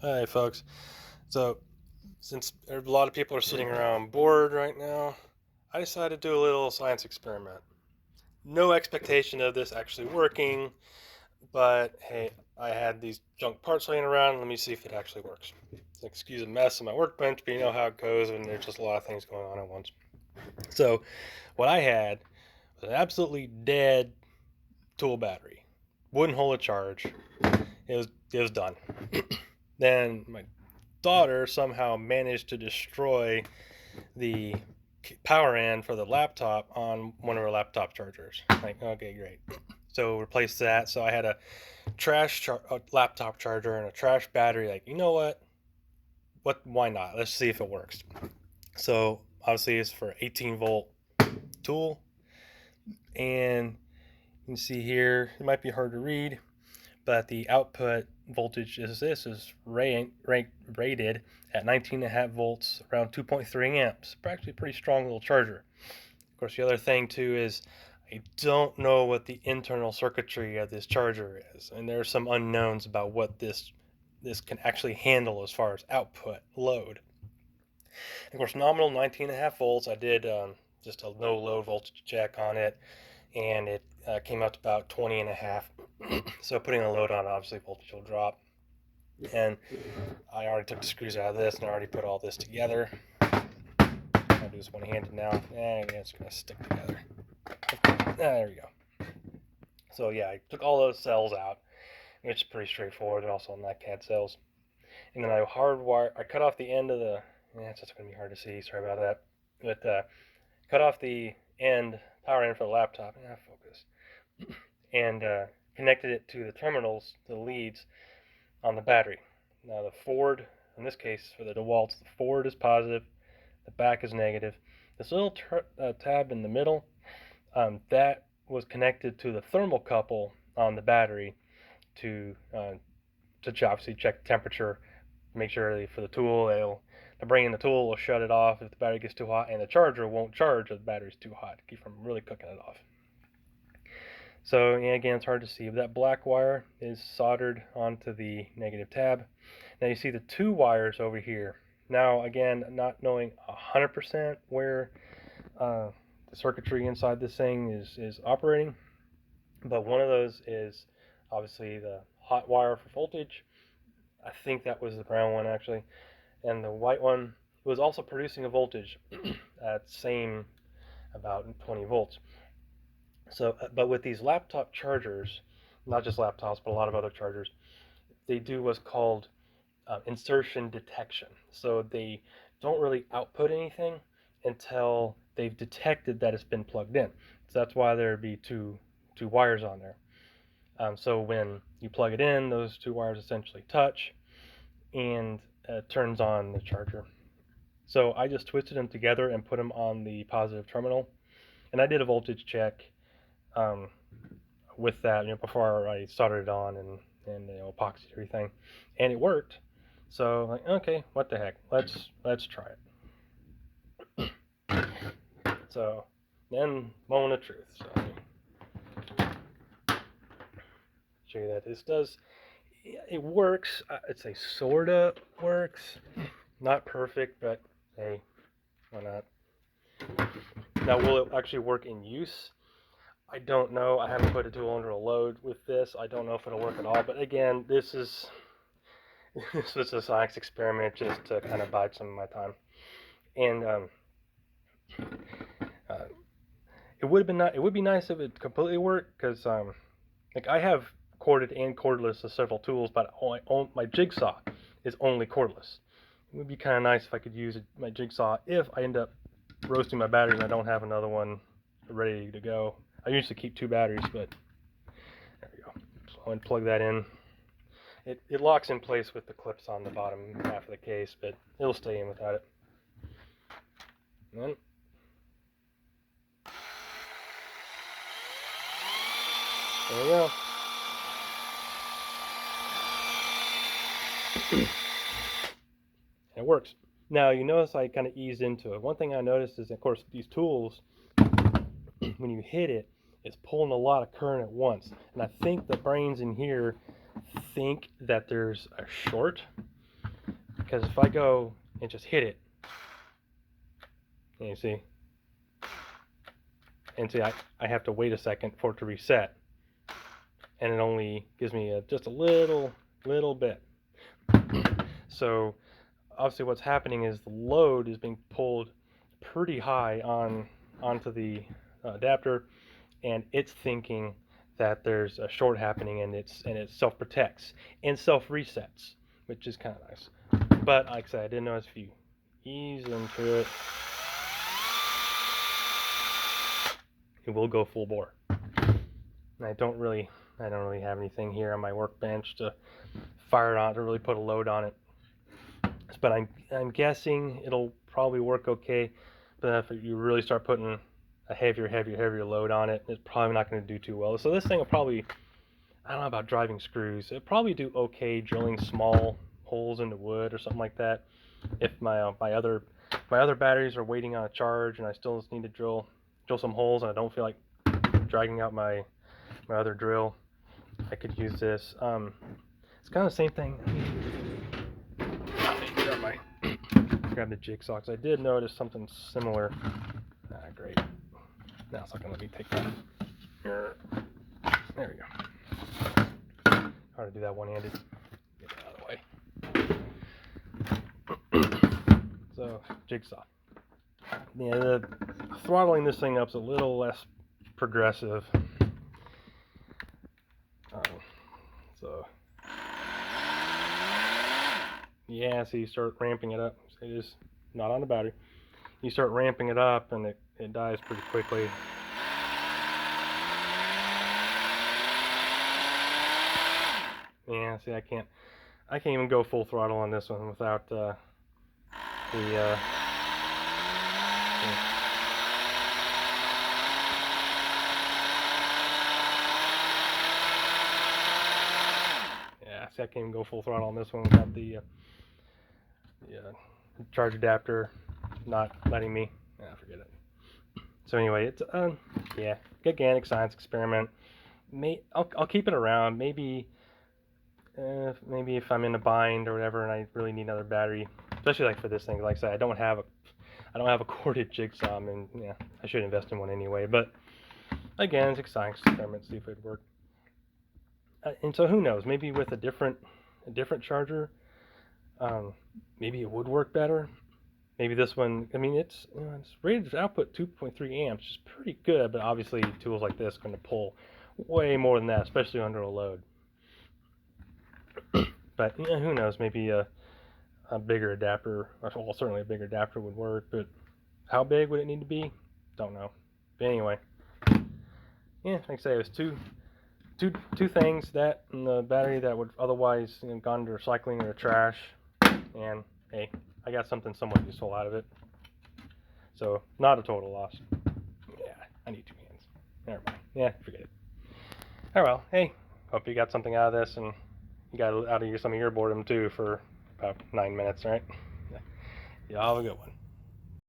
Hi, folks. So, since a lot of people are sitting around bored right now, I decided to do a little science experiment. No expectation of this actually working, but hey, I had these junk parts laying around. Let me see if it actually works. Excuse the mess on my workbench, but you know how it goes when there's just a lot of things going on at once. So, what I had was an absolutely dead tool battery. Wouldn't hold a charge. It was done. Then my daughter somehow managed to destroy the power end for the laptop on one of our laptop chargers. Like, okay, great. So replace that. So I had a a laptop charger and a trash battery. Like, you know what? What? Why not? Let's see if it works. So obviously it's for 18-volt tool, and you can see here it might be hard to read, but the output voltage is rated at 19.5 volts, around 2.3 amps. Actually, pretty strong little charger. Of course, the other thing too is I don't know what the internal circuitry of this charger is, and there are some unknowns about what this can actually handle as far as output load. Of course, nominal 19.5 volts. I did just a no load voltage check on it, and it came out to about 20 and a half. So putting a load on, obviously voltage will drop. And I already took the screws out of this and I already put all this together. I'll do this one-handed now, and it's gonna stick together. There we go. So yeah, I took all those cells out, which is pretty straightforward. They're also NiCad cells. And then I cut off the end of the, it's just gonna be hard to see, sorry about that. But cut off the power end for the laptop, focus, and connected it to the terminals, the leads on the battery. Now the forward, in this case for the DeWalt's, the forward is positive, the back is negative. This little tab in the middle, that was connected to the thermocouple on the battery to obviously check the temperature, make sure for the tool, the brain in the tool will shut it off if the battery gets too hot, and the charger won't charge if the battery's too hot to keep from really cooking it off. So again, it's hard to see, but that black wire is soldered onto the negative tab. Now you see the two wires over here. Now again, not knowing 100% where the circuitry inside this thing is operating, but one of those is obviously the hot wire for voltage. I think that was the brown one actually, and the white one was also producing a voltage at same about 20 volts. So, but with these laptop chargers, not just laptops, but a lot of other chargers, they do what's called insertion detection. So they don't really output anything until they've detected that it's been plugged in. So that's why there'd be two wires on there. So when you plug it in, those two wires essentially touch and turns on the charger. So I just twisted them together and put them on the positive terminal, and I did a voltage check um, with that, before I soldered it on and epoxied everything, and it worked. So like, okay, what the heck? Let's try it. So then, moment of truth. So show you that this does. It works. It's a sorta works. Not perfect, but hey, why not? Now, will it actually work in use? I don't know. I haven't put a tool under a load with this. I don't know if it'll work at all. But again, this was a science experiment just to kind of bide some of my time. And uh, it would be nice if it completely worked, because like I have corded and cordless as several tools, but my jigsaw is only cordless. It would be kind of nice if I could use my jigsaw if I end up roasting my batteries and I don't have another one ready to go. I usually keep two batteries, but there we go. So I'm going to plug that in. It locks in place with the clips on the bottom half of the case, but it'll stay in without it. And then there we go. And it works. Now you notice I kind of eased into it. One thing I noticed is, of course, these tools, when you hit it, it's pulling a lot of current at once. And I think the brains in here think that there's a short, because if I go and just hit it, and you see, I have to wait a second for it to reset, and it only gives me just a little bit. So obviously what's happening is the load is being pulled pretty high onto the adapter, and it's thinking that there's a short happening, and it self-protects and self-resets, which is kind of nice. But like I said, I didn't notice if you ease into it, it will go full bore. And I don't really have anything here on my workbench to fire it on, to really put a load on it. But I'm guessing it'll probably work okay. But if you really start putting a heavier load on it, it's probably not going to do too well. So this thing will probably, I don't know about driving screws, it'll probably do okay drilling small holes into wood or something like that. If my other batteries are waiting on a charge and I still just need to drill some holes and I don't feel like dragging out my other drill, I could use this. It's kind of the same thing. Grab the jigsaw, because I did notice something similar. Great. Now it's not going to let me take that. There we go. Hard to do that one-handed. Get it out of the way. So, jigsaw. Yeah, the throttling this thing up's a little less progressive. So, yeah, so you start ramping it up. It is not on the battery. You start ramping it up, and it dies pretty quickly. Yeah, see, I can't even go full throttle on this one without yeah, see, I can't even go full throttle on this one without the charge adapter not letting me. Forget it. So anyway, it's yeah, gigantic science experiment. I'll keep it around. Maybe if I'm in a bind or whatever, and I really need another battery, especially like for this thing. Like I said, I don't have a corded jigsaw. I mean, yeah, I should invest in one anyway. But again, it's a science experiment. See if it would work. And so who knows? Maybe with a different charger, maybe it would work better. Maybe this one, I mean, it's rated to output 2.3 amps, which is pretty good, but obviously tools like this are going to pull way more than that, especially under a load. But who knows? Maybe a bigger adapter, well, certainly a bigger adapter would work, but how big would it need to be? Don't know. But anyway, yeah, like I say, it was two things, that and the battery that would otherwise gone into recycling or trash, and hey, I got something somewhat useful out of it. So, not a total loss. Yeah, I need two hands. Never mind. Yeah, forget it. Oh well, hey, hope you got something out of this, and you got out of some of your boredom too for about 9 minutes, right? Yeah, have a good one.